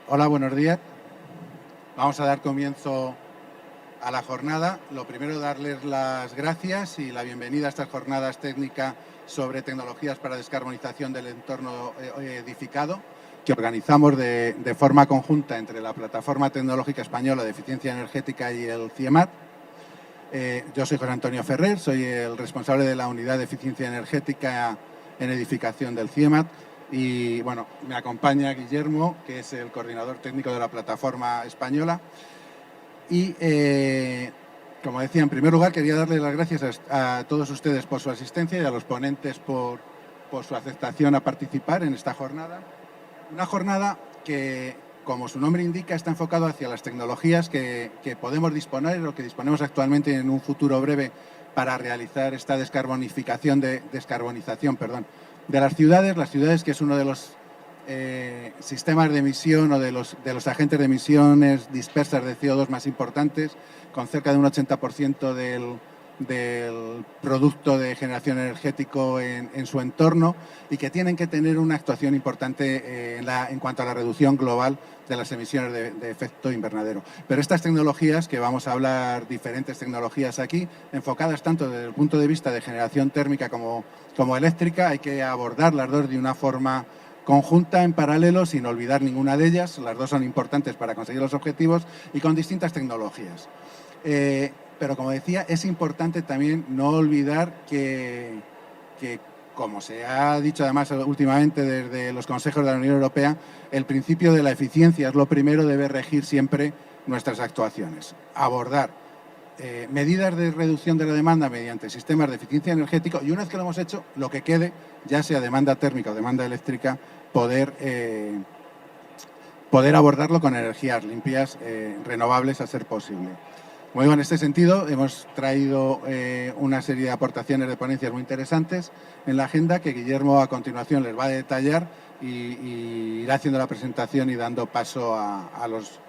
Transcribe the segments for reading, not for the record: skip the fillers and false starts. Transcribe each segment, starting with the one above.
Hola, buenos días. Vamos a dar comienzo a la jornada. Lo primero, darles las gracias y la bienvenida a estas jornadas técnicas sobre tecnologías para descarbonización del entorno edificado, que organizamos de forma conjunta entre la Plataforma Tecnológica Española de Eficiencia Energética y el CIEMAT. Yo soy José Antonio Ferrer, soy el responsable de la Unidad de Eficiencia Energética en Edificación del CIEMAT. Y bueno, me acompaña Guillermo, que es el coordinador técnico de la plataforma española. Y como decía, en primer lugar quería darle las gracias a todos ustedes por su asistencia y a los ponentes por su aceptación a participar en esta jornada. Una jornada que, como su nombre indica, está enfocado hacia las tecnologías que podemos disponer o que disponemos actualmente en un futuro breve para realizar esta descarbonización de las ciudades, que es uno de los sistemas de emisión o de los agentes de emisiones dispersas de CO2 más importantes, con cerca de un 80% del producto de generación energético en su entorno, y que tienen que tener una actuación importante en cuanto a la reducción global de las emisiones de efecto invernadero. Pero estas tecnologías, que vamos a hablar, diferentes tecnologías aquí, enfocadas tanto desde el punto de vista de generación térmica como eléctrica, hay que abordar las dos de una forma conjunta, en paralelo, sin olvidar ninguna de ellas. Las dos son importantes para conseguir los objetivos y con distintas tecnologías. Pero, como decía, es importante también no olvidar que, como se ha dicho además últimamente desde los consejos de la Unión Europea, el principio de la eficiencia es lo primero, debe regir siempre nuestras actuaciones. Abordar medidas de reducción de la demanda mediante sistemas de eficiencia energética, y una vez que lo hemos hecho, lo que quede, ya sea demanda térmica o demanda eléctrica, poder abordarlo con energías limpias, renovables a ser posible. Como digo, en este sentido, hemos traído una serie de aportaciones de ponencias muy interesantes en la agenda, que Guillermo a continuación les va a detallar y irá haciendo la presentación y dando paso a los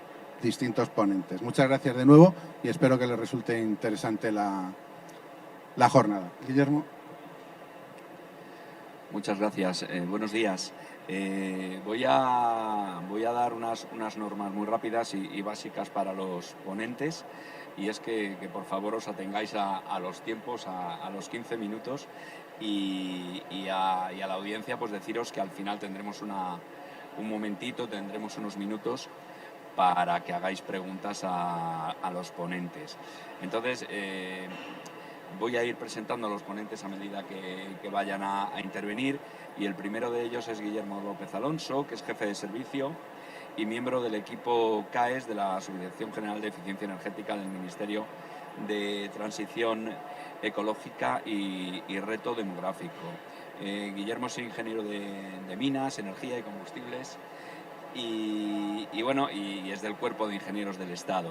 distintos ponentes. Muchas gracias de nuevo y espero que les resulte interesante la jornada. Guillermo. Muchas gracias. Buenos días. Voy a dar unas normas muy rápidas y básicas para los ponentes, y es que por favor os atengáis a los tiempos, a los 15 minutos, y a la audiencia pues deciros que al final tendremos un momentito, tendremos unos minutos para que hagáis preguntas a los ponentes. Entonces, voy a ir presentando a los ponentes a medida que vayan a intervenir, y el primero de ellos es Guillermo López Alonso, que es jefe de servicio y miembro del equipo CAES de la Subdirección General de Eficiencia Energética del Ministerio de Transición Ecológica y Reto Demográfico. Guillermo es ingeniero de minas, energía y combustibles, y es del Cuerpo de Ingenieros del Estado.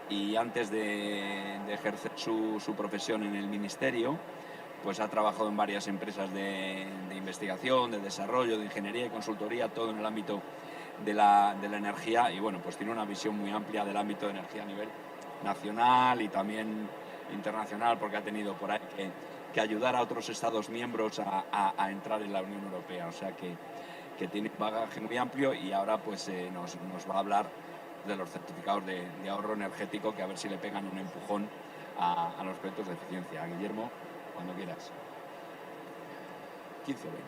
Y antes de ejercer su profesión en el Ministerio, pues ha trabajado en varias empresas de investigación, de desarrollo, de ingeniería y consultoría, todo en el ámbito de la energía, y pues tiene una visión muy amplia del ámbito de energía a nivel nacional y también internacional, porque ha tenido por ahí que ayudar a otros Estados miembros a entrar en la Unión Europea. O sea que tiene un bagaje muy amplio, y ahora pues nos va a hablar de los certificados de ahorro energético, que a ver si le pegan un empujón a los proyectos de eficiencia. Guillermo, cuando quieras. 15 o 20.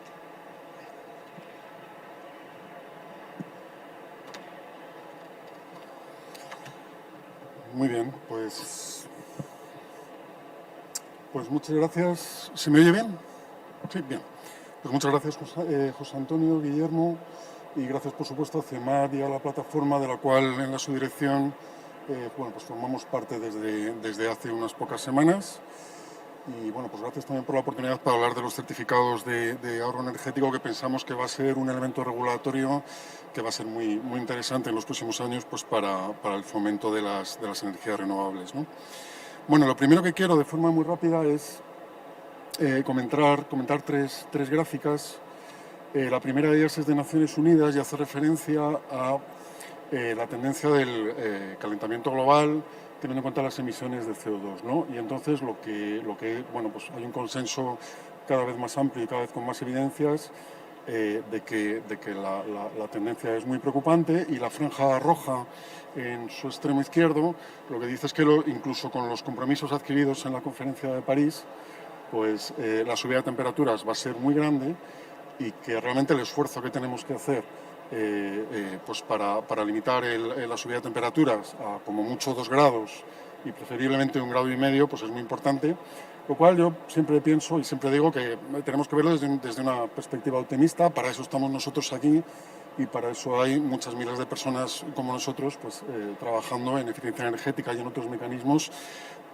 Muy bien, pues muchas gracias. ¿Se me oye bien? Sí, bien. Pues muchas gracias, José Antonio, Guillermo, y gracias, por supuesto, a CIEMAT y a la plataforma, de la cual en la subdirección pues formamos parte desde hace unas pocas semanas. Y pues gracias también por la oportunidad para hablar de los certificados de ahorro energético, que pensamos que va a ser un elemento regulatorio que va a ser muy, muy interesante en los próximos años, pues para el fomento de las energías renovables, ¿no? Bueno, lo primero que quiero, de forma muy rápida, es comentar tres gráficas. La primera de ellas es de Naciones Unidas y hace referencia a la tendencia del calentamiento global, teniendo en cuenta las emisiones de CO2, ¿no? Y entonces pues hay un consenso cada vez más amplio y cada vez con más evidencias de que la tendencia es muy preocupante, y la franja roja en su extremo izquierdo lo que dice es que incluso con los compromisos adquiridos en la conferencia de París, pues la subida de temperaturas va a ser muy grande, y que realmente el esfuerzo que tenemos que hacer pues para limitar la subida de temperaturas a como mucho 2 grados y preferiblemente 1,5 grados, pues es muy importante. Lo cual yo siempre pienso y siempre digo que tenemos que verlo desde una perspectiva optimista. Para eso estamos nosotros aquí, y para eso hay muchas miles de personas como nosotros pues, trabajando en eficiencia energética y en otros mecanismos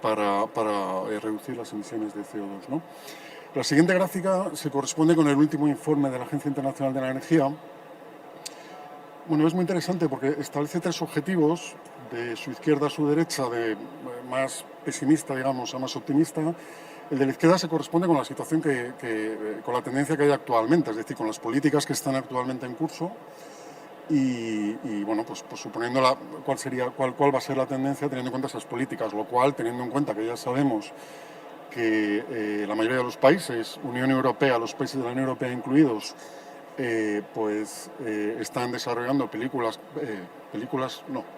para reducir las emisiones de CO2, ¿no? La siguiente gráfica se corresponde con el último informe de la Agencia Internacional de la Energía. Bueno, es muy interesante porque establece 3 objetivos, de su izquierda a su derecha, de más pesimista, digamos, a más optimista. El de la izquierda se corresponde con la situación con la tendencia que hay actualmente, es decir, con las políticas que están actualmente en curso, y bueno, pues suponiendo cuál va a ser la tendencia teniendo en cuenta esas políticas, lo cual, teniendo en cuenta que ya sabemos que la mayoría de los países, Unión Europea, los países de la Unión Europea incluidos, están desarrollando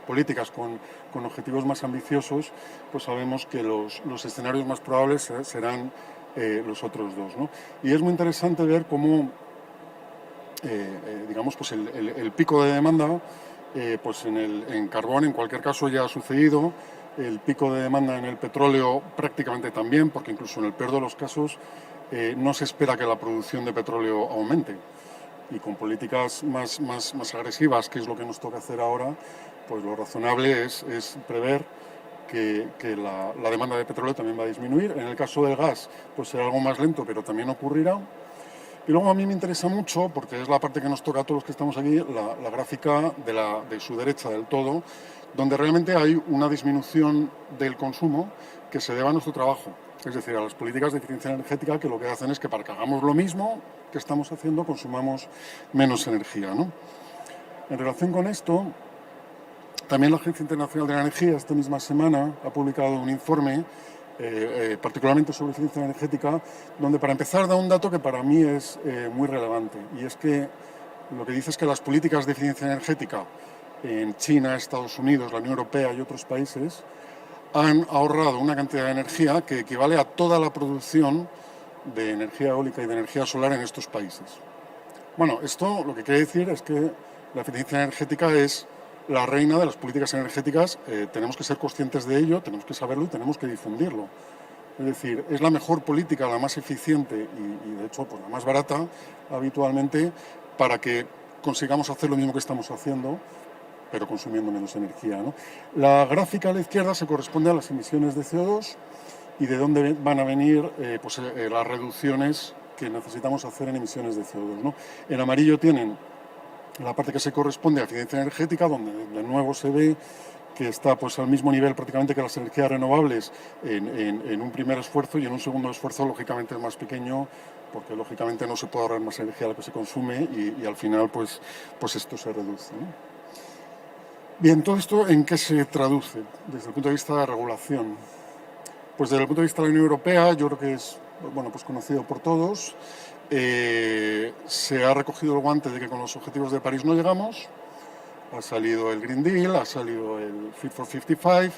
políticas con objetivos más ambiciosos, pues sabemos que los escenarios más probables serán los otros dos, ¿no? Y es muy interesante ver cómo, digamos, pues el pico de demanda, pues en carbón en cualquier caso ya ha sucedido, el pico de demanda en el petróleo prácticamente también, porque incluso en el peor de los casos no se espera que la producción de petróleo aumente. Y con políticas más agresivas, que es lo que nos toca hacer ahora, pues lo razonable es prever que la demanda de petróleo también va a disminuir. En el caso del gas, pues será algo más lento, pero también ocurrirá. Y luego a mí me interesa mucho, porque es la parte que nos toca a todos los que estamos aquí, la gráfica de su derecha del todo, donde realmente hay una disminución del consumo que se debe a nuestro trabajo. Es decir, a las políticas de eficiencia energética, que lo que hacen es que para que hagamos lo mismo que estamos haciendo, consumamos menos energía, ¿no? En relación con esto, también la Agencia Internacional de la Energía esta misma semana ha publicado un informe particularmente sobre eficiencia energética, donde para empezar da un dato que para mí es muy relevante, y es que lo que dice es que las políticas de eficiencia energética en China, Estados Unidos, la Unión Europea y otros países han ahorrado una cantidad de energía que equivale a toda la producción de energía eólica y de energía solar en estos países. Bueno, esto lo que quiere decir es que la eficiencia energética es la reina de las políticas energéticas. Tenemos que ser conscientes de ello, tenemos que saberlo y tenemos que difundirlo. Es decir, es la mejor política, la más eficiente y de hecho pues, la más barata habitualmente, para que consigamos hacer lo mismo que estamos haciendo, pero consumiendo menos energía, ¿no? La gráfica a la izquierda se corresponde a las emisiones de CO2 y de dónde van a venir las reducciones que necesitamos hacer en emisiones de CO2, ¿no? En amarillo tienen la parte que se corresponde a eficiencia energética, donde de nuevo se ve que está pues, al mismo nivel prácticamente que las energías renovables en un primer esfuerzo, y en un segundo esfuerzo lógicamente es más pequeño, porque lógicamente no se puede ahorrar más energía de la que se consume, y al final pues esto se reduce, ¿no? Bien, todo esto ¿en qué se traduce desde el punto de vista de regulación? Pues desde el punto de vista de la Unión Europea, yo creo que es pues conocido por todos. Se ha recogido el guante de que con los objetivos de París no llegamos. Ha salido el Green Deal, ha salido el Fit for 55.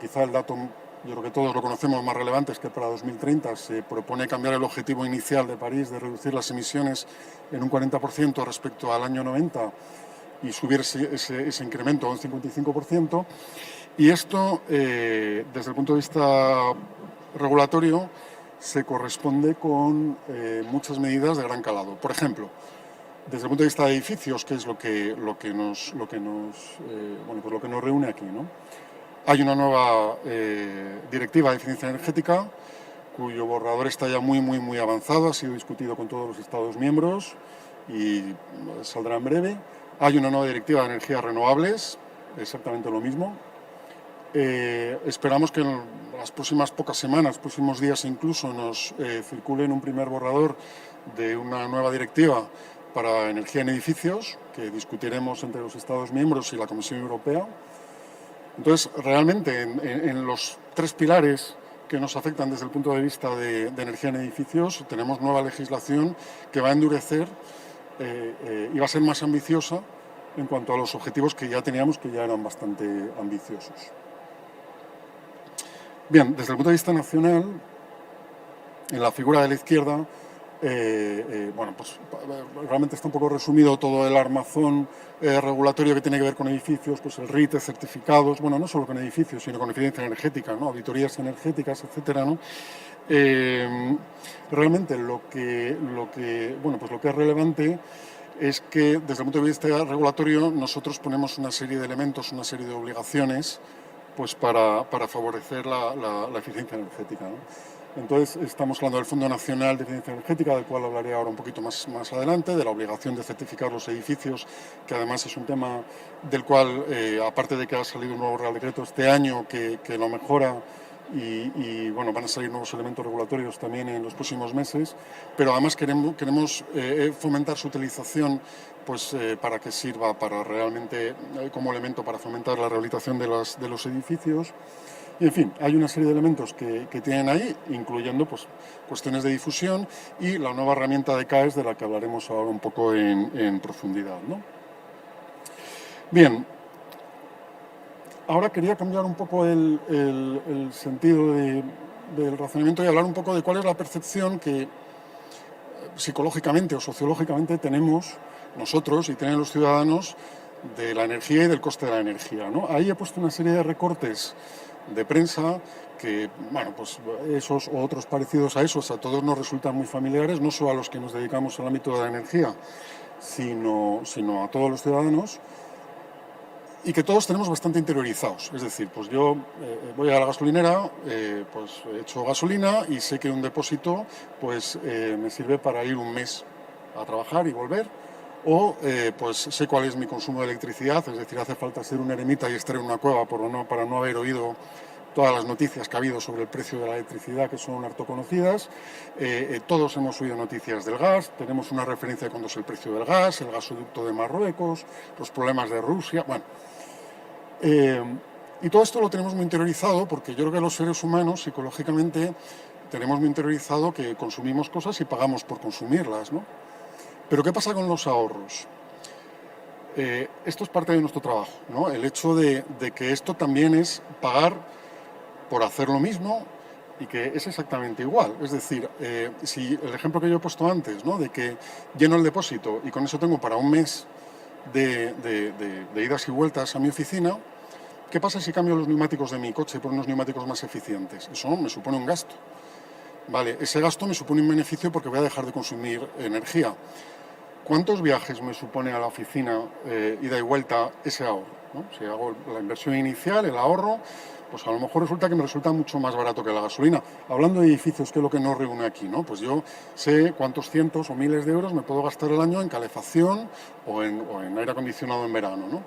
Quizá el dato, yo creo que todos lo conocemos, más relevante es que para 2030 se propone cambiar el objetivo inicial de París de reducir las emisiones en un 40% respecto al año 90 y subir ese incremento a un 55%. Y esto, desde el punto de vista regulatorio, se corresponde con muchas medidas de gran calado. Por ejemplo, desde el punto de vista de edificios, que es lo que nos reúne aquí, ¿no? Hay una nueva directiva de eficiencia energética, cuyo borrador está ya muy avanzado, ha sido discutido con todos los Estados miembros y saldrá en breve. Hay una nueva directiva de energías renovables, exactamente lo mismo. Esperamos que en las próximas pocas semanas, próximos días incluso, nos circule un primer borrador de una nueva directiva para energía en edificios, que discutiremos entre los Estados miembros y la Comisión Europea. Entonces, realmente, en los 3 pilares que nos afectan desde el punto de vista de energía en edificios. Tenemos nueva legislación que va a endurecer y va a ser más ambiciosa en cuanto a los objetivos que ya teníamos, que ya eran bastante ambiciosos. Bien, desde el punto de vista nacional, en la figura de la izquierda, bueno, pues realmente está un poco resumido todo el armazón regulatorio que tiene que ver con edificios, pues el RITE, certificados, bueno, no solo con edificios, sino con eficiencia energética, ¿no? Auditorías energéticas, etcétera, ¿no? Realmente lo que es relevante es que desde el punto de vista regulatorio nosotros ponemos una serie de elementos, una serie de obligaciones, pues para favorecer la eficiencia energética, ¿no? Entonces, estamos hablando del Fondo Nacional de Eficiencia Energética, del cual hablaré ahora un poquito más adelante, de la obligación de certificar los edificios, que además es un tema del cual, aparte de que ha salido un nuevo Real Decreto este año que lo mejora, y bueno, van a salir nuevos elementos regulatorios también en los próximos meses, pero además queremos fomentar su utilización, pues para que sirva para realmente como elemento para fomentar la rehabilitación de los edificios. Y, en fin, hay una serie de elementos que tienen ahí, incluyendo pues, cuestiones de difusión y la nueva herramienta de CAES, de la que hablaremos ahora un poco en profundidad, ¿no? Bien, ahora quería cambiar un poco el sentido del razonamiento y hablar un poco de cuál es la percepción que psicológicamente o sociológicamente tenemos nosotros y tienen los ciudadanos de la energía y del coste de la energía, ¿no? Ahí he puesto una serie de recortes de prensa que, bueno, pues esos o otros parecidos a esos a todos nos resultan muy familiares, no solo a los que nos dedicamos al ámbito de la energía, sino a todos los ciudadanos, y que todos tenemos bastante interiorizados. Es decir, pues yo voy a la gasolinera, pues echo gasolina y sé que un depósito pues me sirve para ir un mes a trabajar y volver, o pues sé cuál es mi consumo de electricidad, es decir, hace falta ser un eremita y estar en una cueva para no haber oído todas las noticias que ha habido sobre el precio de la electricidad, que son harto conocidas. Todos hemos oído noticias del gas, tenemos una referencia de cuándo es el precio del gas, el gasoducto de Marruecos, los problemas de Rusia, bueno. Y todo esto lo tenemos muy interiorizado porque yo creo que los seres humanos psicológicamente tenemos muy interiorizado que consumimos cosas y pagamos por consumirlas, ¿no? Pero ¿qué pasa con los ahorros? Esto es parte de nuestro trabajo, ¿no? El hecho de que esto también es pagar por hacer lo mismo y que es exactamente igual. Es decir, si el ejemplo que yo he puesto antes, ¿no? De que lleno el depósito y con eso tengo para un mes de idas y vueltas a mi oficina, ¿qué pasa si cambio los neumáticos de mi coche por unos neumáticos más eficientes? Eso me supone un gasto. Vale, ese gasto me supone un beneficio porque voy a dejar de consumir energía. ¿Cuántos viajes me supone a la oficina ida y vuelta ese ahorro, ¿no? Si hago la inversión inicial, el ahorro, pues a lo mejor resulta que me resulta mucho más barato que la gasolina. Hablando de edificios, que es lo que nos reúne aquí, ¿no? Pues yo sé cuántos cientos o miles de euros me puedo gastar al año en calefacción o en aire acondicionado en verano, ¿no?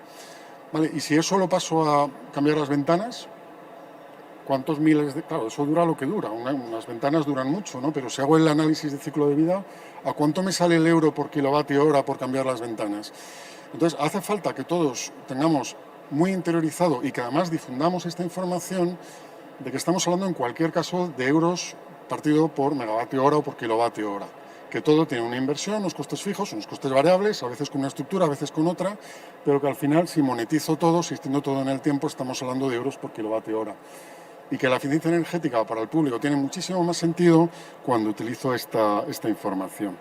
Vale, y si eso lo paso a cambiar las ventanas, ¿cuántos miles de...? Claro, eso dura lo que dura, unas ventanas duran mucho, ¿no? Pero si hago el análisis de ciclo de vida, ¿a cuánto me sale el euro por kilovatio hora por cambiar las ventanas? Entonces, hace falta que todos tengamos muy interiorizado y que además difundamos esta información de que estamos hablando en cualquier caso de euros partido por megavatio hora o por kilovatio hora. Que todo tiene una inversión, unos costes fijos, unos costes variables, a veces con una estructura, a veces con otra, pero que al final, si monetizo todo, si extiendo todo en el tiempo, estamos hablando de euros por kilovatio hora. Y que la eficiencia energética para el público tiene muchísimo más sentido cuando utilizo esta información.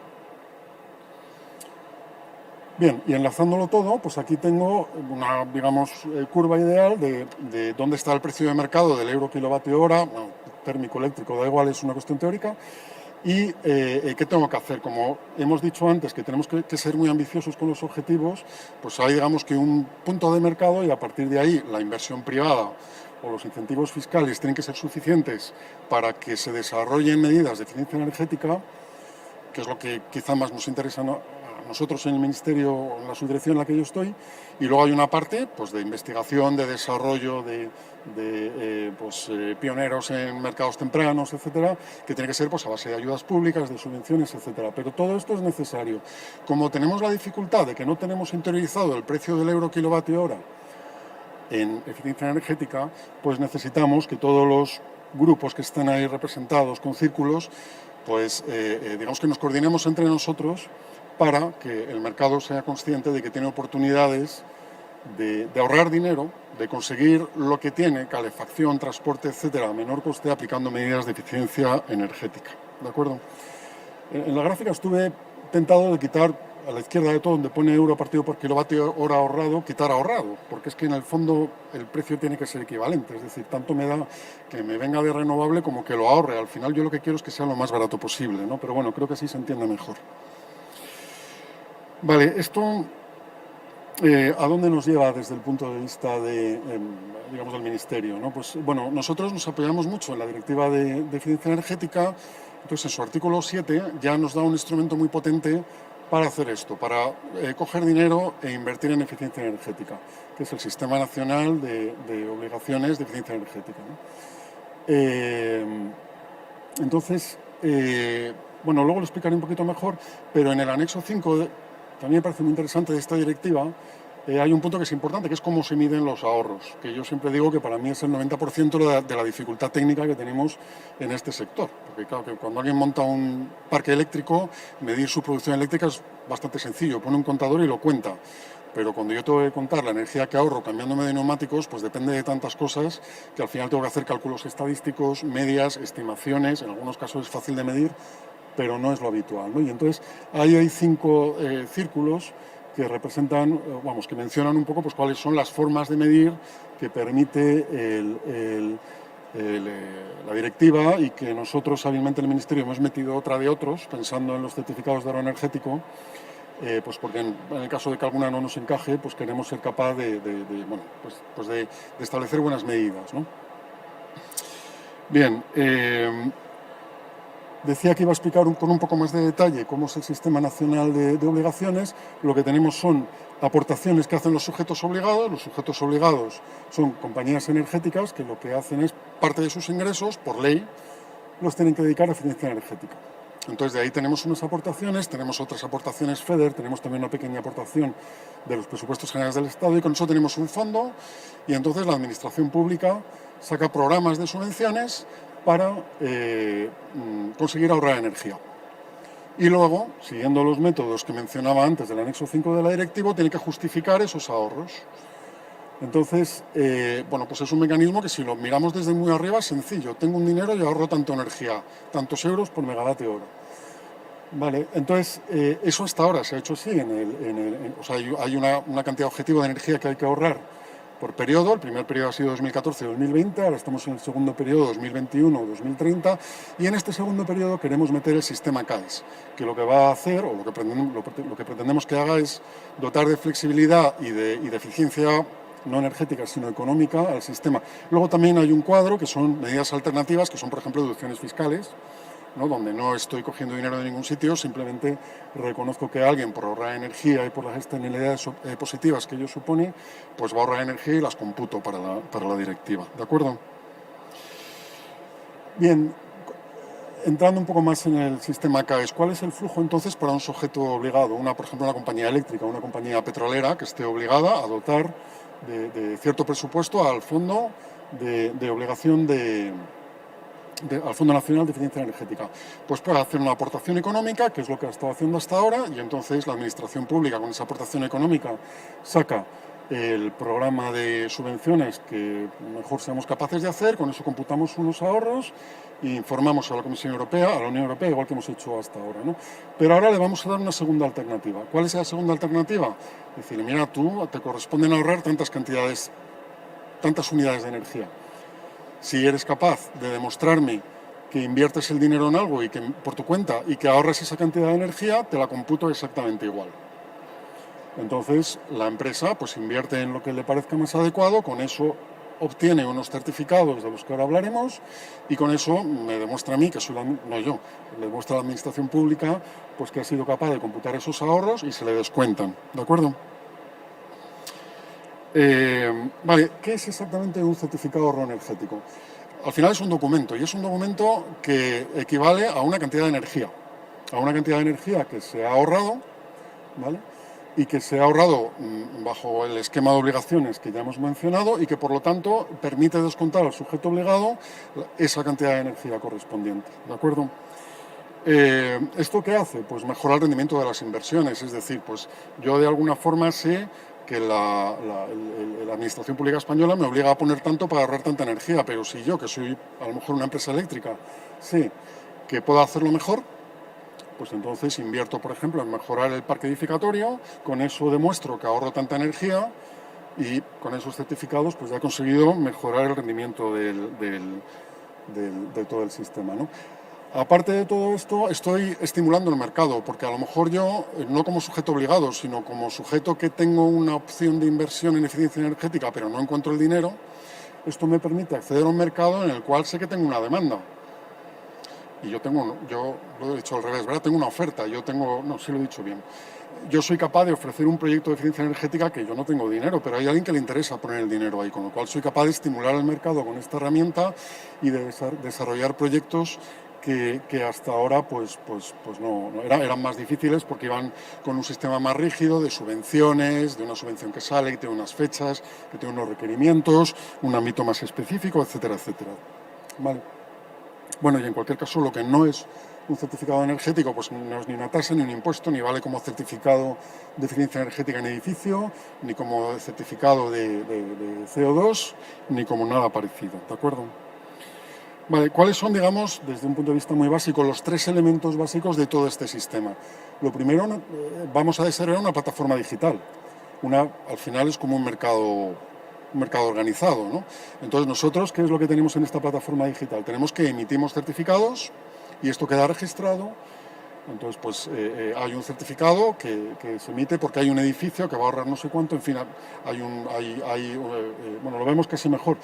Bien, y enlazándolo todo, pues aquí tengo una, digamos, curva ideal de dónde está el precio de mercado del euro kilovatio hora, bueno, térmico, eléctrico, da igual, es una cuestión teórica, y qué tengo que hacer. Como hemos dicho antes, que tenemos que ser muy ambiciosos con los objetivos, pues hay, digamos, que un punto de mercado y a partir de ahí la inversión privada o los incentivos fiscales tienen que ser suficientes para que se desarrollen medidas de eficiencia energética, que es lo que quizá más nos interesa a nosotros en el Ministerio, en la subdirección en la que yo estoy, y luego hay una parte pues, de investigación, de desarrollo, de pioneros en mercados tempranos, etcétera, que tiene que ser pues, a base de ayudas públicas, de subvenciones, etcétera. Pero todo esto es necesario. Como tenemos la dificultad de que no tenemos interiorizado el precio del euro kilovatio hora en eficiencia energética, pues necesitamos que todos los grupos que están ahí representados con círculos, pues digamos que nos coordinemos entre nosotros para que el mercado sea consciente de que tiene oportunidades de ahorrar dinero, de conseguir lo que tiene, calefacción, transporte, etcétera, a menor coste, aplicando medidas de eficiencia energética. ¿De acuerdo? En la gráfica estuve tentado de quitar a la izquierda de todo, donde pone euro partido por kilovatio hora ahorrado, quitar ahorrado, porque es que en el fondo el precio tiene que ser equivalente, es decir, tanto me da que me venga de renovable como que lo ahorre. Al final yo lo que quiero es que sea lo más barato posible, ¿no? Pero bueno, creo que así se entiende mejor. Vale, esto ¿a dónde nos lleva desde el punto de vista digamos, del Ministerio, ¿no? Pues bueno, nosotros nos apoyamos mucho en la Directiva de Eficiencia Energética. Entonces, en su artículo 7 ya nos da un instrumento muy potente para hacer esto, para coger dinero e invertir en eficiencia energética, que es el Sistema Nacional de Obligaciones de Eficiencia Energética, ¿no? Entonces, bueno, luego lo explicaré un poquito mejor, pero en el anexo 5, también me parece muy interesante de esta directiva, hay un punto que es importante, que es cómo se miden los ahorros, que yo siempre digo que para mí es el 90% de la dificultad técnica que tenemos en este sector. Porque claro, que cuando alguien monta un parque eléctrico, medir su producción eléctrica es bastante sencillo, pone un contador y lo cuenta. Pero cuando yo tengo que contar la energía que ahorro cambiándome de neumáticos, pues depende de tantas cosas que al final tengo que hacer cálculos estadísticos, medias, estimaciones, en algunos casos es fácil de medir, pero no es lo habitual, ¿no? Y entonces ahí hay 5 círculos que representan, vamos, que mencionan un poco pues cuáles son las formas de medir que permite la directiva, y que nosotros hábilmente en el Ministerio hemos metido otra de otros, pensando en los certificados de ahorro energético, pues porque en el caso de que alguna no nos encaje, pues queremos ser capaz de establecer buenas medidas, ¿no? Bien, decía que iba a explicar con un poco más de detalle cómo es el Sistema Nacional de Obligaciones. Lo que tenemos son aportaciones que hacen los sujetos obligados. Los sujetos obligados son compañías energéticas que lo que hacen es parte de sus ingresos, por ley, los tienen que dedicar a eficiencia energética. Entonces de ahí tenemos unas aportaciones, tenemos otras aportaciones FEDER, tenemos también una pequeña aportación de los presupuestos generales del Estado, y con eso tenemos un fondo, y entonces la administración pública saca programas de subvenciones para conseguir ahorrar energía. Y luego, siguiendo los métodos que mencionaba antes del anexo 5 de la directiva, tiene que justificar esos ahorros. Entonces, bueno, pues es un mecanismo que si lo miramos desde muy arriba es sencillo. Tengo un dinero y ahorro tanto energía, tantos euros por megavatio hora. Vale, entonces, eso hasta ahora se ha hecho así. O sea, hay una cantidad objetiva de energía que hay que ahorrar por periodo. El primer periodo ha sido 2014-2020, ahora estamos en el segundo periodo 2021-2030, y en este segundo periodo queremos meter el sistema CAES, que lo que va a hacer, o lo que pretendemos que haga, es dotar de flexibilidad y de eficiencia no energética, sino económica al sistema. Luego también hay un cuadro que son medidas alternativas, que son, por ejemplo, deducciones fiscales, ¿no? Donde no estoy cogiendo dinero de ningún sitio, simplemente reconozco que alguien, por ahorrar energía y por las externalidades positivas que ello supone, pues va a ahorrar energía y las computo para la directiva. ¿De acuerdo? Bien, entrando un poco más en el sistema CAES, ¿cuál es el flujo entonces para un sujeto obligado? Por ejemplo, una compañía eléctrica, una compañía petrolera que esté obligada a dotar de cierto presupuesto al fondo de obligación al Fondo Nacional de Eficiencia Energética. Pues puede hacer una aportación económica, que es lo que ha estado haciendo hasta ahora, y entonces la administración pública con esa aportación económica saca el programa de subvenciones que mejor seamos capaces de hacer. Con eso computamos unos ahorros e informamos a la Comisión Europea, a la Unión Europea, igual que hemos hecho hasta ahora, ¿no? Pero ahora le vamos a dar una segunda alternativa. ¿Cuál es la segunda alternativa? Decir, mira, tú te corresponden ahorrar tantas unidades de energía. Si eres capaz de demostrarme que inviertes el dinero en algo y que por tu cuenta y que ahorras esa cantidad de energía, te la computo exactamente igual. Entonces la empresa pues invierte en lo que le parezca más adecuado, con eso obtiene unos certificados de los que ahora hablaremos, y con eso me demuestra a mí, que soy le demuestra a la administración pública pues que ha sido capaz de computar esos ahorros y se le descuentan. ¿De acuerdo? Vale, ¿qué es exactamente un certificado de ahorro energético? Al final es un documento, y es un documento que equivale a una cantidad de energía que se ha ahorrado, ¿vale? y que se ha ahorrado bajo el esquema de obligaciones que ya hemos mencionado y que, por lo tanto, permite descontar al sujeto obligado esa cantidad de energía correspondiente. ¿De acuerdo? ¿Esto qué hace? Pues mejora el rendimiento de las inversiones. Es decir, pues yo de alguna forma sé que la Administración Pública Española me obliga a poner tanto para ahorrar tanta energía, pero si yo, que soy a lo mejor una empresa eléctrica, sé que puedo hacerlo mejor, pues entonces invierto, por ejemplo, en mejorar el parque edificatorio, con eso demuestro que ahorro tanta energía y con esos certificados pues ya he conseguido mejorar el rendimiento de todo el sistema, ¿no? Aparte de todo esto, estoy estimulando el mercado, porque a lo mejor yo, no como sujeto obligado, sino como sujeto que tengo una opción de inversión en eficiencia energética, pero no encuentro el dinero, esto me permite acceder a un mercado en el cual sé que tengo una demanda. Y yo lo he dicho al revés, ¿verdad? Tengo una oferta, no, sí lo he dicho bien. Yo soy capaz de ofrecer un proyecto de eficiencia energética que yo no tengo dinero, pero hay alguien que le interesa poner el dinero ahí, con lo cual soy capaz de estimular el mercado con esta herramienta y de desarrollar proyectos que hasta ahora eran más difíciles porque iban con un sistema más rígido de subvenciones, de una subvención que sale, que tiene unas fechas, que tiene unos requerimientos, un ámbito más específico, etcétera, etcétera. Vale. Bueno, y en cualquier caso, lo que no es un certificado energético, pues no es ni una tasa, ni un impuesto, ni vale como certificado de eficiencia energética en edificio, ni como certificado de CO2, ni como nada parecido, ¿de acuerdo? Vale, ¿cuáles son, digamos, desde un punto de vista muy básico, los 3 elementos básicos de todo este sistema? Lo primero, vamos a desarrollar una plataforma digital. Al final es como un mercado organizado, ¿no? Entonces nosotros, ¿qué es lo que tenemos en esta plataforma digital? Tenemos que emitimos certificados y esto queda registrado. Entonces, pues hay un certificado que se emite porque hay un edificio que va a ahorrar no sé cuánto, en fin, bueno, lo vemos casi mejor.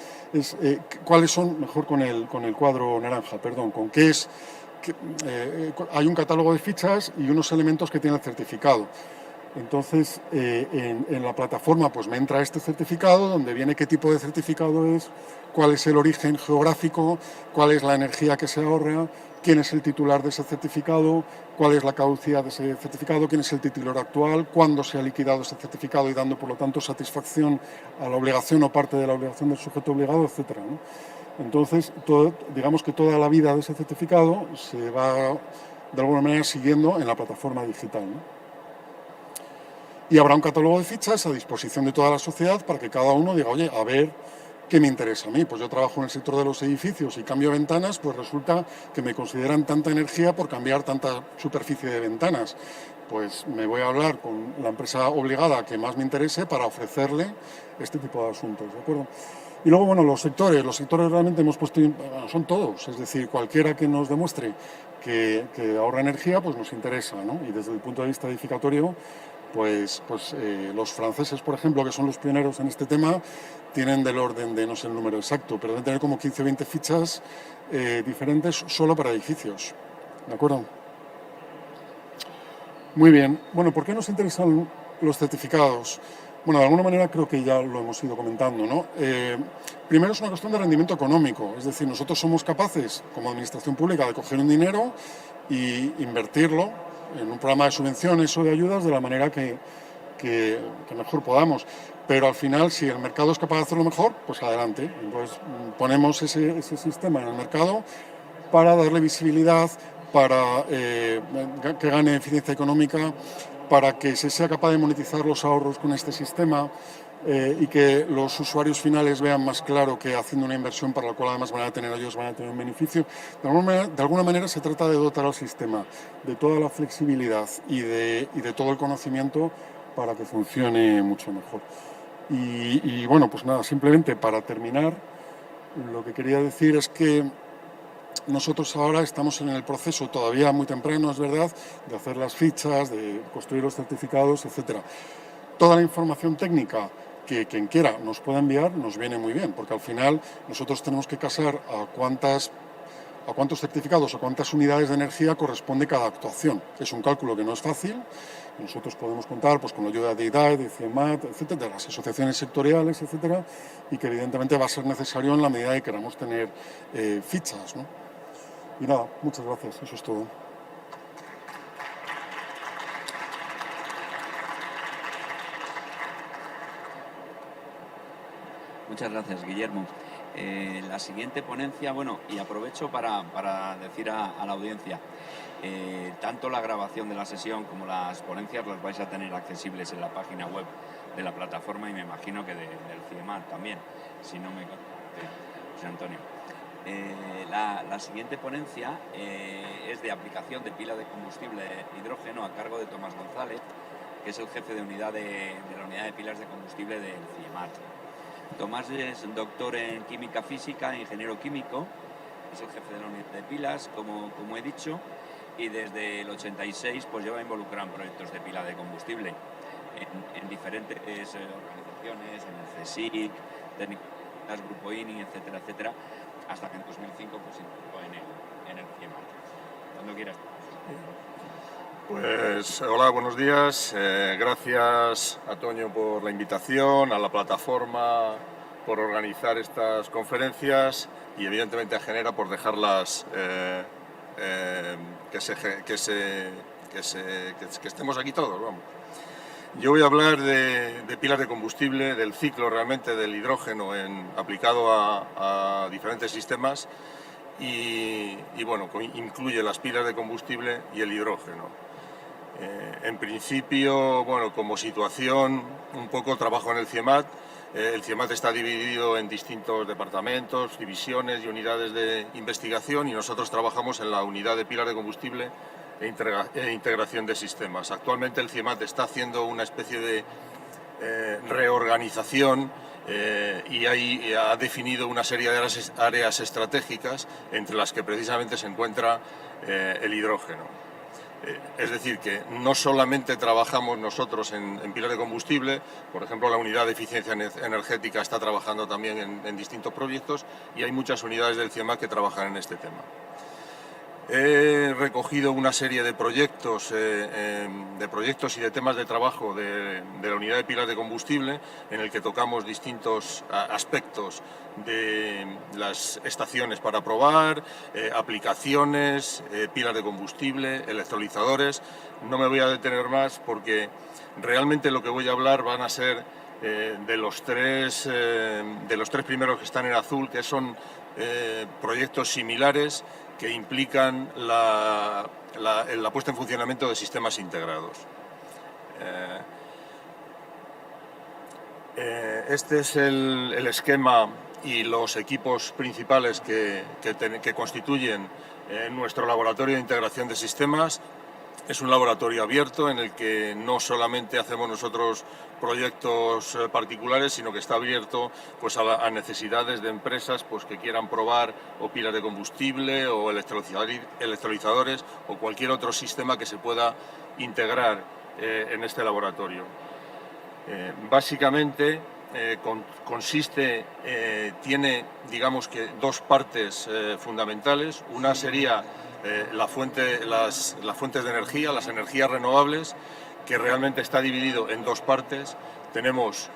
¿Cuáles son, mejor con el cuadro naranja, perdón, con qué es? Hay un catálogo de fichas y unos elementos que tiene el certificado. Entonces, en la plataforma pues me entra este certificado, donde viene qué tipo de certificado es, cuál es el origen geográfico, cuál es la energía que se ahorra, quién es el titular de ese certificado, cuál es la caducidad de ese certificado, quién es el titular actual, cuándo se ha liquidado ese certificado y dando, por lo tanto, satisfacción a la obligación o parte de la obligación del sujeto obligado, etcétera, ¿no? Entonces, digamos que toda la vida de ese certificado se va, de alguna manera, siguiendo en la plataforma digital, ¿no? Y habrá un catálogo de fichas a disposición de toda la sociedad para que cada uno diga, oye, a ver, ¿qué me interesa a mí? Pues yo trabajo en el sector de los edificios y cambio ventanas, pues resulta que me consideran tanta energía por cambiar tanta superficie de ventanas. Pues me voy a hablar con la empresa obligada que más me interese para ofrecerle este tipo de asuntos, ¿de acuerdo? Y luego, bueno, los sectores realmente hemos puesto, son todos, es decir, cualquiera que nos demuestre que ahorra energía, pues nos interesa, ¿no? Y desde el punto de vista edificatorio, pues los franceses, por ejemplo, que son los pioneros en este tema, tienen del orden de, no sé el número exacto, pero deben tener como 15 o 20 fichas diferentes solo para edificios, ¿de acuerdo? Muy bien. Bueno, ¿por qué nos interesan los certificados? Bueno, de alguna manera creo que ya lo hemos ido comentando, ¿no? Primero es una cuestión de rendimiento económico, es decir, nosotros somos capaces, como administración pública, de coger un dinero e invertirlo en un programa de subvenciones o de ayudas de la manera que mejor podamos. Pero al final, si el mercado es capaz de hacerlo mejor, pues adelante. Entonces ponemos ese sistema en el mercado para darle visibilidad, para que gane eficiencia económica, para que se sea capaz de monetizar los ahorros con este sistema y que los usuarios finales vean más claro que haciendo una inversión para la cual además van a tener un beneficio. De alguna manera se trata de dotar al sistema de toda la flexibilidad y de todo el conocimiento para que funcione mucho mejor. Y bueno, pues nada, simplemente para terminar, lo que quería decir es que nosotros ahora estamos en el proceso, todavía muy temprano, es verdad, de hacer las fichas, de construir los certificados, etcétera. Toda la información técnica que quien quiera nos pueda enviar nos viene muy bien, porque al final nosotros tenemos que casar a cuántos certificados o cuántas unidades de energía corresponde cada actuación. Es un cálculo que no es fácil. Nosotros podemos contar pues, con la ayuda de IDAE, de CIEMAT, etcétera, de las asociaciones sectoriales, etcétera, y que evidentemente va a ser necesario en la medida que queramos tener fichas, ¿no? Y nada, muchas gracias, eso es todo. Muchas gracias, Guillermo. La siguiente ponencia, bueno, y aprovecho para decir a la audiencia, tanto la grabación de la sesión como las ponencias las vais a tener accesibles en la página web de la plataforma y me imagino que del CIEMAT también, si no me José Antonio. La siguiente ponencia es de aplicación de pila de combustible hidrógeno a cargo de Tomás González, que es el jefe de unidad de la unidad de pilas de combustible del CIEMAT. Tomás es doctor en química física, ingeniero químico, es el jefe de la unidad de pilas, como he dicho, y desde el 86 pues lleva involucrado en proyectos de pila de combustible en diferentes organizaciones, en el CSIC, técnicas, Grupo INI, etcétera, etcétera, hasta que en 2005 pues se incorporó en el CIEMAT. Cuando quieras. Pues hola, buenos días. Gracias a Toño por la invitación, a la plataforma por organizar estas conferencias y evidentemente a Genera por dejarlas que estemos aquí todos, vamos. Yo voy a hablar de pilas de combustible, del ciclo realmente del hidrógeno aplicado a diferentes sistemas y bueno, incluye las pilas de combustible y el hidrógeno. En principio, bueno, como situación, un poco trabajo en el CIEMAT. El CIEMAT está dividido en distintos departamentos, divisiones y unidades de investigación y nosotros trabajamos en la unidad de pilas de combustible e integración de sistemas. Actualmente el CIEMAT está haciendo una especie de reorganización y ahí ha definido una serie de áreas estratégicas entre las que precisamente se encuentra el hidrógeno. Es decir, que no solamente trabajamos nosotros en pilas de combustible, por ejemplo la unidad de eficiencia energética está trabajando también en distintos proyectos y hay muchas unidades del CIEMAT que trabajan en este tema. He recogido una serie de proyectos y de temas de trabajo de la unidad de pilas de combustible en el que tocamos distintos aspectos de las estaciones para probar, aplicaciones, pilas de combustible, electrolizadores. No me voy a detener más porque realmente lo que voy a hablar van a ser de los tres primeros que están en azul, que son proyectos similares que implican la puesta en funcionamiento de sistemas integrados. Este es el esquema y los equipos principales que constituyen nuestro laboratorio de integración de sistemas. Es un laboratorio abierto en el que no solamente hacemos nosotros proyectos particulares, sino que está abierto pues, a necesidades de empresas pues, que quieran probar o pilas de combustible o electrolizadores o cualquier otro sistema que se pueda integrar en este laboratorio. Básicamente tiene digamos que dos partes fundamentales. Una sería las fuentes de energía, las energías renovables, que realmente está dividido en dos partes. Tenemos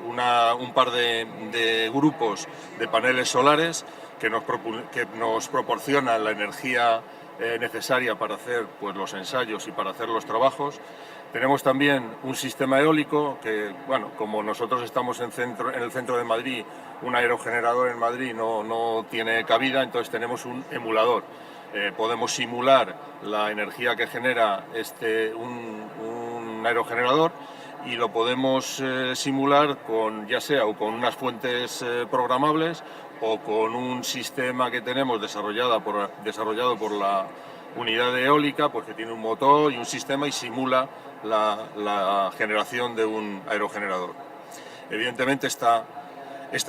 un par de grupos de paneles solares que nos proporcionan la energía necesaria para hacer pues, los ensayos y para hacer los trabajos. Tenemos también un sistema eólico que, bueno, como nosotros estamos en el centro de Madrid, un aerogenerador en Madrid no tiene cabida, entonces tenemos un emulador. Podemos simular la energía que genera un aerogenerador y lo podemos simular ya sea con unas fuentes programables o con un sistema que tenemos desarrollado por la unidad eólica, pues que tiene un motor y un sistema y simula la generación de un aerogenerador. Evidentemente esta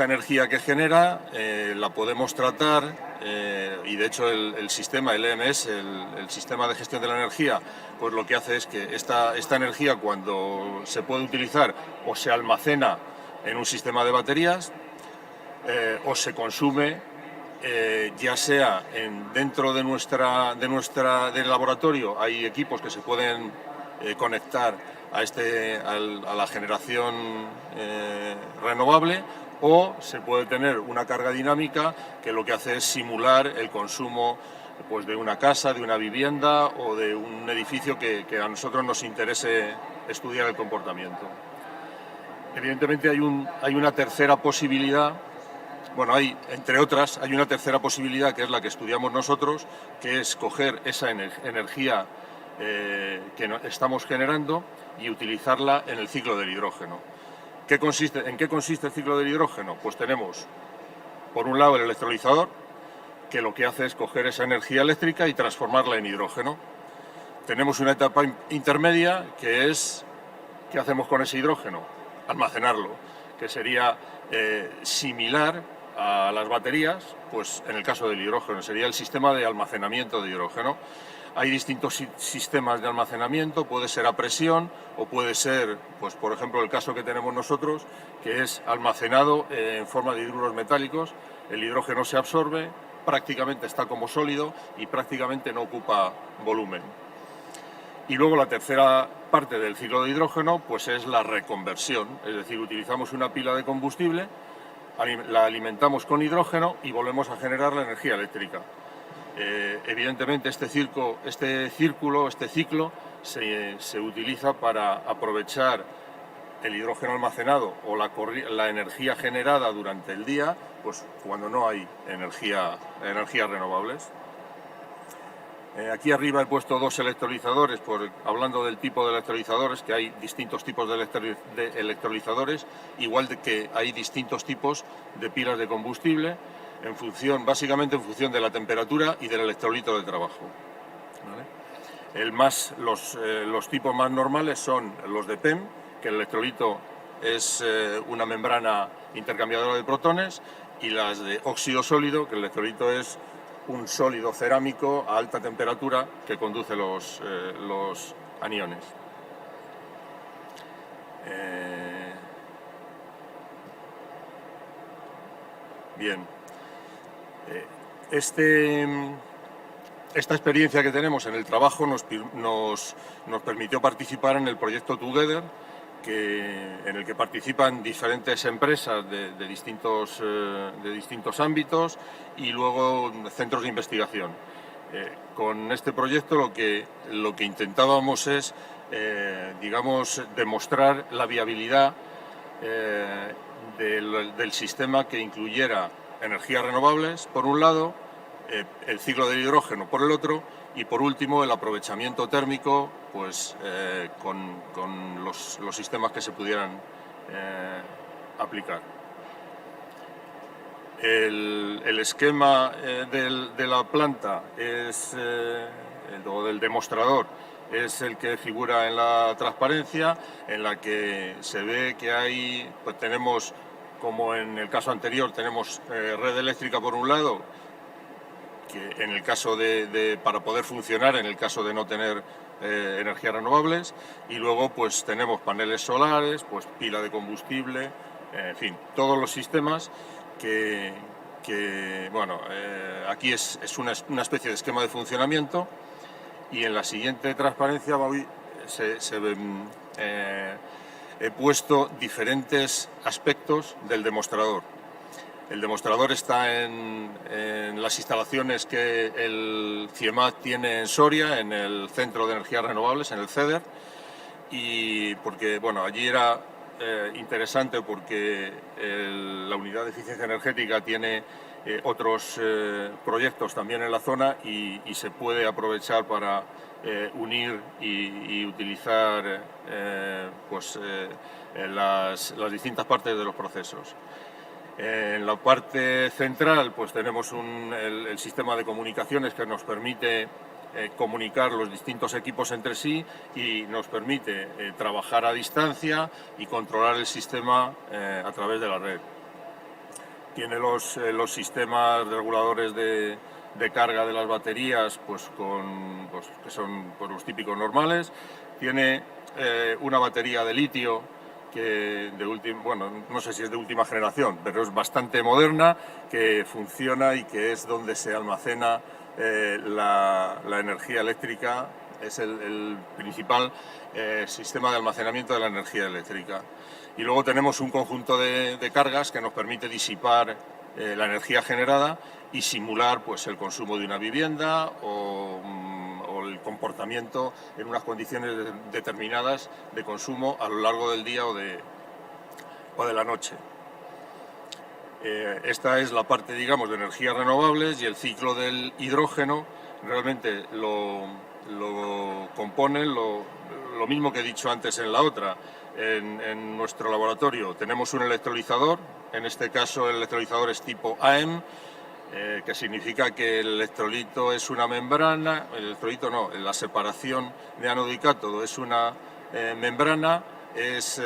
energía que genera la podemos tratar y de hecho el sistema, el EMS, el sistema de gestión de la energía, pues lo que hace es que esta energía cuando se puede utilizar o se almacena en un sistema de baterías o se consume ya sea dentro del laboratorio. Hay equipos que se pueden conectar a la generación renovable, o se puede tener una carga dinámica que lo que hace es simular el consumo pues, de una casa, de una vivienda o de un edificio que a nosotros nos interese estudiar el comportamiento. Evidentemente hay una tercera posibilidad, bueno, entre otras, hay una tercera posibilidad que es la que estudiamos nosotros, que es coger esa energía que estamos generando y utilizarla en el ciclo del hidrógeno. ¿En qué consiste el ciclo del hidrógeno? Pues tenemos, por un lado, el electrolizador, que lo que hace es coger esa energía eléctrica y transformarla en hidrógeno. Tenemos una etapa intermedia que es, ¿qué hacemos con ese hidrógeno? Almacenarlo, que sería similar a las baterías, pues en el caso del hidrógeno sería el sistema de almacenamiento de hidrógeno. Hay distintos sistemas de almacenamiento, puede ser a presión o puede ser, pues por ejemplo, el caso que tenemos nosotros, que es almacenado en forma de hidruros metálicos. El hidrógeno se absorbe, prácticamente está como sólido y prácticamente no ocupa volumen. Y luego la tercera parte del ciclo de hidrógeno pues es la reconversión, es decir, utilizamos una pila de combustible, la alimentamos con hidrógeno y volvemos a generar la energía eléctrica. Evidentemente este ciclo se utiliza para aprovechar el hidrógeno almacenado o la energía generada durante el día, pues cuando no hay energías renovables. Aquí arriba he puesto dos electrolizadores, hablando del tipo de electrolizadores, que hay distintos tipos de electrolizadores, igual que hay distintos tipos de pilas de combustible, básicamente en función de la temperatura y del electrolito de trabajo. ¿Vale? Los tipos más normales son los de PEM, que el electrolito es una membrana intercambiadora de protones, y las de óxido sólido, que el electrolito es un sólido cerámico a alta temperatura que conduce los aniones. Bien. Esta experiencia que tenemos en el trabajo nos permitió participar en el proyecto Together, en el que participan diferentes empresas de distintos ámbitos y luego centros de investigación. Con este proyecto lo que intentábamos es, demostrar la viabilidad del sistema que incluyera energías renovables, por un lado, el ciclo del hidrógeno por el otro, y por último el aprovechamiento térmico, pues con los sistemas que se pudieran aplicar. El esquema de la planta o del demostrador es el que figura en la transparencia, en la que se ve que tenemos, como en el caso anterior, tenemos red eléctrica por un lado, que en el caso para poder funcionar, en el caso de no tener energías renovables, y luego pues tenemos paneles solares, pues pila de combustible, en fin, todos los sistemas aquí es una especie de esquema de funcionamiento, y en la siguiente transparencia he puesto diferentes aspectos del demostrador. El demostrador está en las instalaciones que el CIEMAT tiene en Soria, en el Centro de Energías Renovables, en el CEDER, y porque allí era interesante porque la Unidad de Eficiencia Energética tiene otros proyectos también en la zona y se puede aprovechar para unir y utilizar las distintas partes de los procesos. En la parte central pues tenemos el sistema de comunicaciones que nos permite comunicar los distintos equipos entre sí y nos permite trabajar a distancia y controlar el sistema a través de la red. Tiene los sistemas de reguladores de carga de las baterías, que son los típicos normales. Tiene una batería de litio que no sé si es de última generación, pero es bastante moderna, que funciona y que es donde se almacena la energía eléctrica. Es el principal sistema de almacenamiento de la energía eléctrica. Y luego tenemos un conjunto de cargas que nos permite disipar la energía generada y simular pues el consumo de una vivienda o el comportamiento en unas condiciones determinadas de consumo a lo largo del día o o de la noche. Esta es la parte, digamos, de energías renovables, y el ciclo del hidrógeno realmente lo componen lo mismo que he dicho antes en la otra. En nuestro laboratorio tenemos un electrolizador, en este caso el electrolizador es tipo AM, que significa que el electrolito es una membrana, el electrolito no, la separación de ánodo y cátodo es una membrana. Es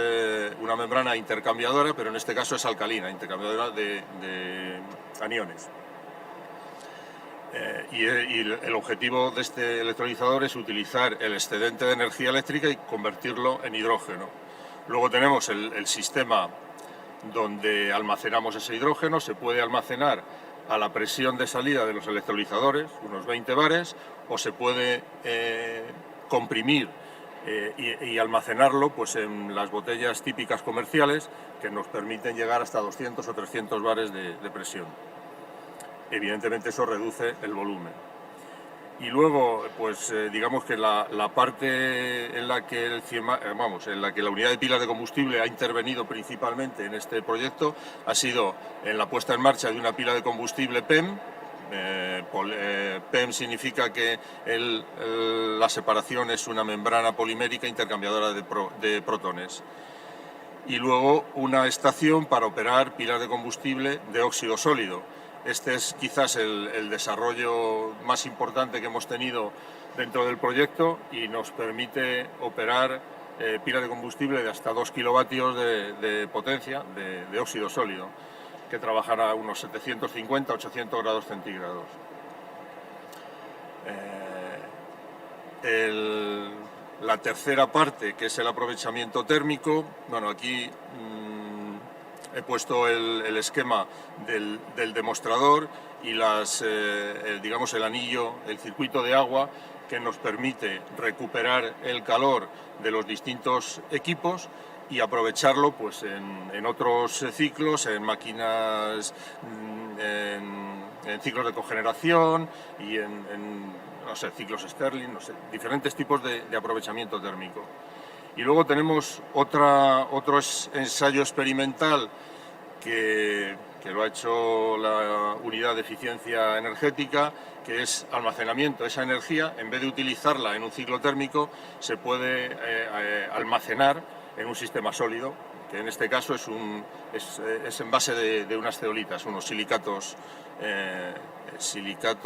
una membrana intercambiadora, pero en este caso es alcalina, intercambiadora de aniones. Y el objetivo de este electrolizador es utilizar el excedente de energía eléctrica y convertirlo en hidrógeno. Luego tenemos el sistema donde almacenamos ese hidrógeno. Se puede almacenar a la presión de salida de los electrolizadores, unos 20 bares, o se puede comprimir y almacenarlo pues en las botellas típicas comerciales, que nos permiten llegar hasta 200 o 300 bares de presión. Evidentemente eso reduce el volumen. Y luego, pues digamos que la parte en la que en la que la unidad de pilas de combustible ha intervenido principalmente en este proyecto ha sido en la puesta en marcha de una pila de combustible PEM. PEM significa que la separación es una membrana polimérica intercambiadora de protones. Y luego una estación para operar pilas de combustible de óxido sólido. Este es quizás el desarrollo más importante que hemos tenido dentro del proyecto, y nos permite operar pilas de combustible de hasta 2 kilovatios de potencia de óxido sólido, que trabajan a unos 750-800 grados centígrados. La tercera parte, que es el aprovechamiento térmico, bueno, aquí he puesto el esquema del demostrador y digamos el anillo, el circuito de agua que nos permite recuperar el calor de los distintos equipos y aprovecharlo pues en otros ciclos, en máquinas, en ciclos de cogeneración y no sé, ciclos Stirling, no sé, diferentes tipos de aprovechamiento térmico. Y luego tenemos otro ensayo experimental que lo ha hecho la unidad de eficiencia energética, que es almacenamiento. Esa energía, en vez de utilizarla en un ciclo térmico, se puede almacenar en un sistema sólido, que en este caso es en base de unas zeolitas, unos silicatos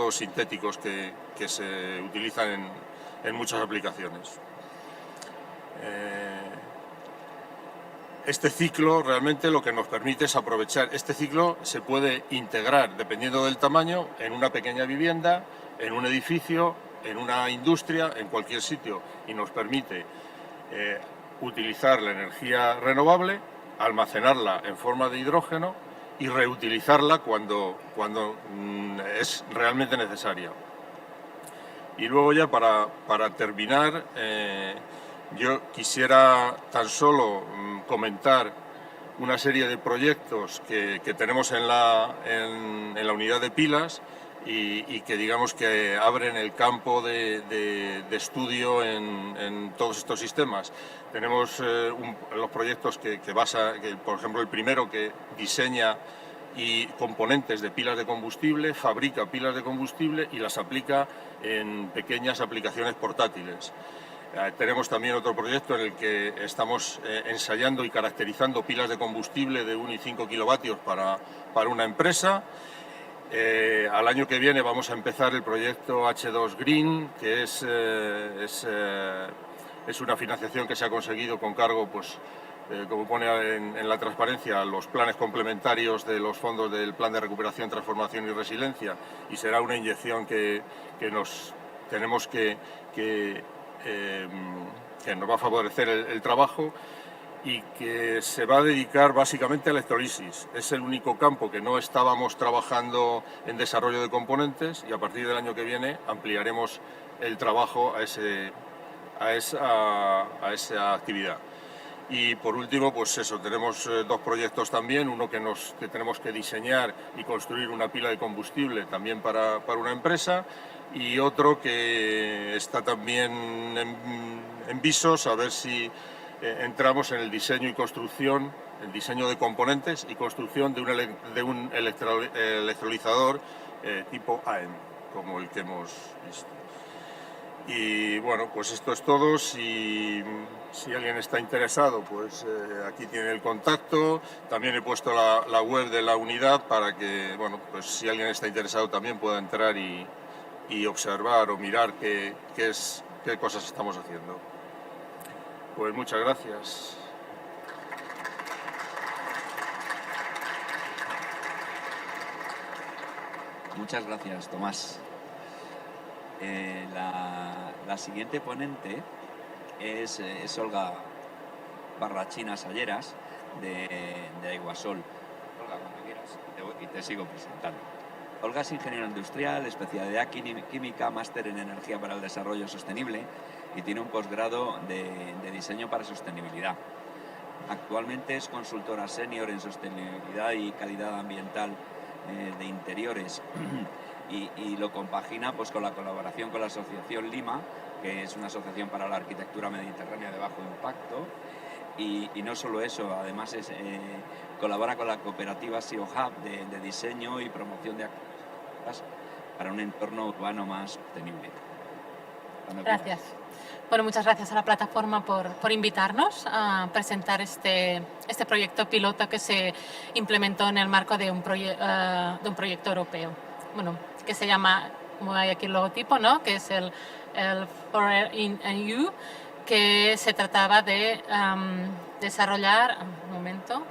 sintéticos que se utilizan en muchas aplicaciones. Este ciclo realmente lo que nos permite es aprovechar. Este ciclo se puede integrar, dependiendo del tamaño, en una pequeña vivienda, en un edificio, en una industria, en cualquier sitio, y nos permite utilizar la energía renovable, almacenarla en forma de hidrógeno y reutilizarla cuando es realmente necesaria. Y luego ya para terminar, yo quisiera tan solo comentar una serie de proyectos que tenemos en la unidad de pilas y que digamos que abren el campo de estudio en todos estos sistemas. Tenemos los proyectos que por ejemplo, el primero, que diseña y componentes de pilas de combustible, fabrica pilas de combustible y las aplica en pequeñas aplicaciones portátiles. Tenemos también otro proyecto en el que estamos ensayando y caracterizando pilas de combustible de 1 y 5 kilovatios para una empresa. Al año que viene vamos a empezar el proyecto H2 Green, que es una financiación que se ha conseguido con cargo, pues, como pone en la transparencia, los planes complementarios de los fondos del Plan de Recuperación, Transformación y Resiliencia, y será una inyección que nos tenemos que nos va a favorecer el trabajo, y que se va a dedicar básicamente a electrolisis. Es el único campo que no estábamos trabajando en desarrollo de componentes, y a partir del año que viene ampliaremos el trabajo a esa actividad. Y por último, pues eso, tenemos dos proyectos también, uno que tenemos que diseñar y construir una pila de combustible también para una empresa, y otro que está también en visos, a ver si entramos en el diseño y construcción, el diseño de componentes y construcción de un electrolizador tipo AEM, como el que hemos visto. Y bueno, pues esto es todo. Si alguien está interesado, pues aquí tiene el contacto. También he puesto la web de la unidad para que, bueno, pues si alguien está interesado también pueda entrar y observar o mirar qué cosas estamos haciendo. Pues muchas gracias. Muchas gracias, Tomás. La siguiente ponente es Olga Barrachina Salleras, de Aiguasol. Olga, cuando quieras, y te sigo presentando. Olga es ingeniera industrial, especialidad química, máster en energía para el desarrollo sostenible y tiene un posgrado de diseño para sostenibilidad. Actualmente es consultora senior en sostenibilidad y calidad ambiental de interiores y lo compagina pues con la colaboración con la Asociación Lima, que es una asociación para la arquitectura mediterránea de bajo impacto, y no solo eso, además colabora con la cooperativa SEO Hub de diseño y promoción de actividades para un entorno urbano más sostenible. Gracias. Bueno, muchas gracias a la plataforma por invitarnos a presentar este proyecto piloto que se implementó en el marco de un proyecto europeo. Bueno, que se llama, como hay aquí el logotipo, ¿no? Que es el Forever in EU, que se trataba de desarrollar... Un momento,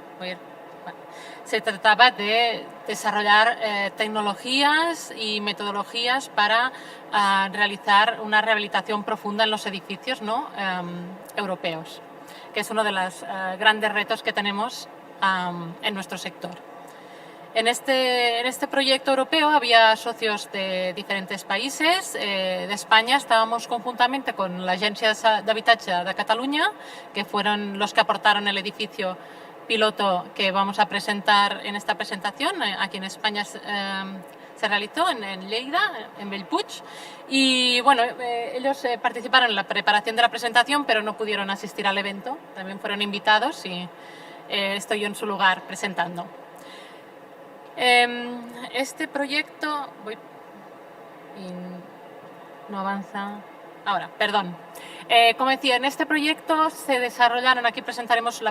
se trataba de desarrollar tecnologías y metodologías para realizar una rehabilitación profunda en los edificios, ¿no? Europeos, que es uno de los grandes retos que tenemos en nuestro sector. En este proyecto europeo había socios de diferentes países. De España estábamos conjuntamente con la Agencia de Habitatge de Cataluña, que fueron los que aportaron el edificio piloto que vamos a presentar en esta presentación. Aquí en España se realizó en Lleida, en Bellpuig, y bueno, ellos participaron en la preparación de la presentación, pero no pudieron asistir al evento. También fueron invitados y estoy yo en su lugar presentando. Este proyecto... no avanza... Ahora, perdón. Como decía, en este proyecto se desarrollaron, aquí presentaremos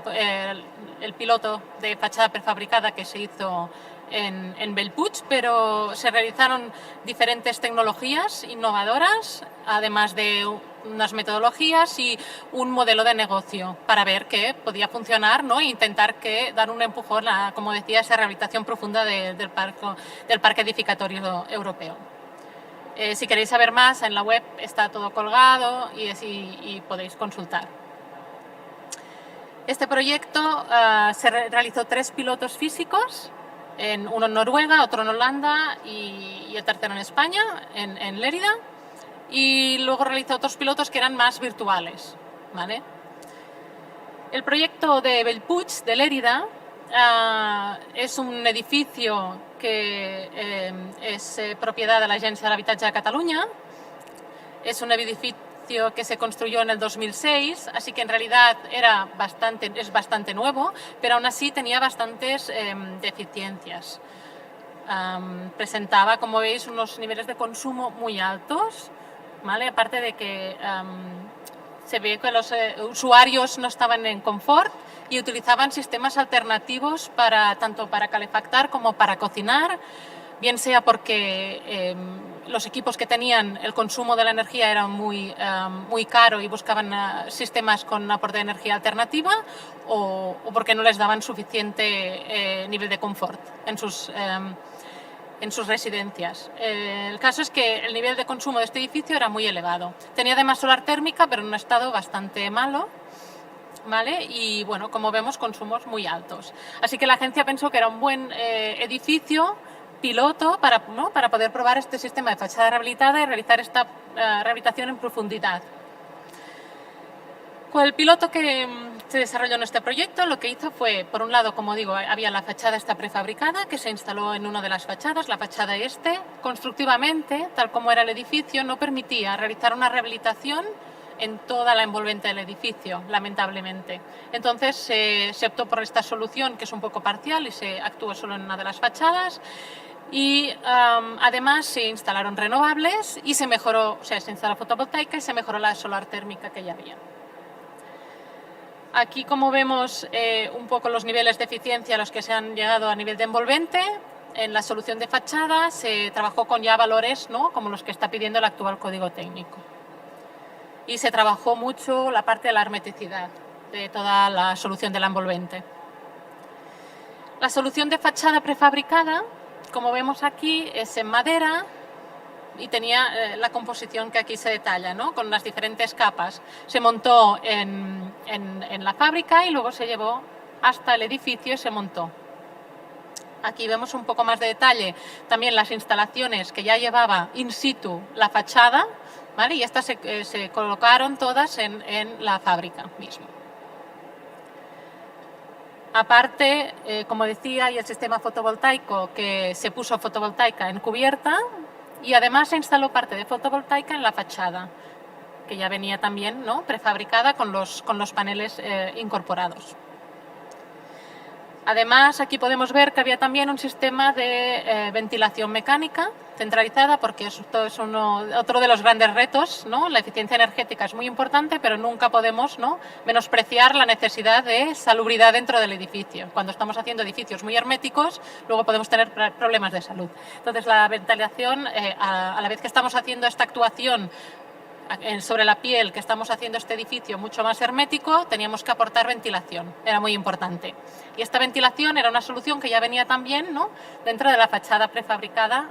el piloto de fachada prefabricada que se hizo en Bellpuig, pero se realizaron diferentes tecnologías innovadoras, además de unas metodologías y un modelo de negocio para ver que podía funcionar, ¿no? E intentar dar un empujón a, como decía, esa rehabilitación profunda del parque edificatorio europeo. Si queréis saber más, en la web está todo colgado y podéis consultar. Este proyecto se realizó 3 pilotos físicos, uno en Noruega, otro en Holanda y el tercero en España, en Lérida, y luego realizó otros pilotos que eran más virtuales, ¿vale? El proyecto de Bellpuig, de Lérida, es un edificio que es propiedad de la Agencia de Habitatge de Cataluña. Es un edificio que se construyó en el 2006, así que en realidad es bastante nuevo, pero aún así tenía bastantes deficiencias. Presentaba, como veis, unos niveles de consumo muy altos, ¿vale? Aparte de que se ve que los usuarios no estaban en confort y utilizaban sistemas alternativos tanto para calefactar como para cocinar, bien sea porque los equipos que tenían, el consumo de la energía era muy caro y buscaban sistemas con aporte de energía alternativa, o porque no les daban suficiente nivel de confort en sus residencias. El caso es que el nivel de consumo de este edificio era muy elevado. Tenía además solar térmica, pero en un estado bastante malo, ¿vale? Y bueno, como vemos, consumos muy altos. Así que la agencia pensó que era un buen edificio piloto para poder probar este sistema de fachada rehabilitada y realizar esta rehabilitación en profundidad. Con el piloto que se desarrolló en este proyecto, lo que hizo fue, por un lado, como digo, había la fachada esta prefabricada que se instaló en una de las fachadas, la fachada este. Constructivamente, tal como era el edificio, no permitía realizar una rehabilitación en toda la envolvente del edificio, lamentablemente. Entonces se optó por esta solución, que es un poco parcial y se actuó solo en una de las fachadas. Y además se instalaron renovables y se mejoró, o sea, se instaló fotovoltaica y se mejoró la solar térmica que ya había. Aquí, como vemos, un poco los niveles de eficiencia a los que se han llegado a nivel de envolvente. En la solución de fachada se trabajó con ya valores, ¿no?, como los que está pidiendo el actual código técnico. Y se trabajó mucho la parte de la hermeticidad de toda la solución de la envolvente. La solución de fachada prefabricada, como vemos aquí, es en madera y tenía la composición que aquí se detalla, ¿no?, con las diferentes capas. Se montó en la fábrica y luego se llevó hasta el edificio y se montó. Aquí vemos un poco más de detalle también las instalaciones que ya llevaba in situ la fachada, ¿vale? Y estas se colocaron todas en la fábrica mismo. Aparte, como decía, hay el sistema fotovoltaico, que se puso fotovoltaica en cubierta y además se instaló parte de fotovoltaica en la fachada, que ya venía también, ¿no?, prefabricada con los paneles incorporados. Además, aquí podemos ver que había también un sistema de ventilación mecánica centralizada, porque esto es otro de los grandes retos, ¿no? La eficiencia energética es muy importante, pero nunca podemos, ¿no?, menospreciar la necesidad de salubridad dentro del edificio. Cuando estamos haciendo edificios muy herméticos, luego podemos tener problemas de salud. Entonces, la ventilación, a la vez que estamos haciendo esta actuación sobre la piel, que estamos haciendo este edificio mucho más hermético, teníamos que aportar ventilación, era muy importante. Y esta ventilación era una solución que ya venía también, ¿no?, dentro de la fachada prefabricada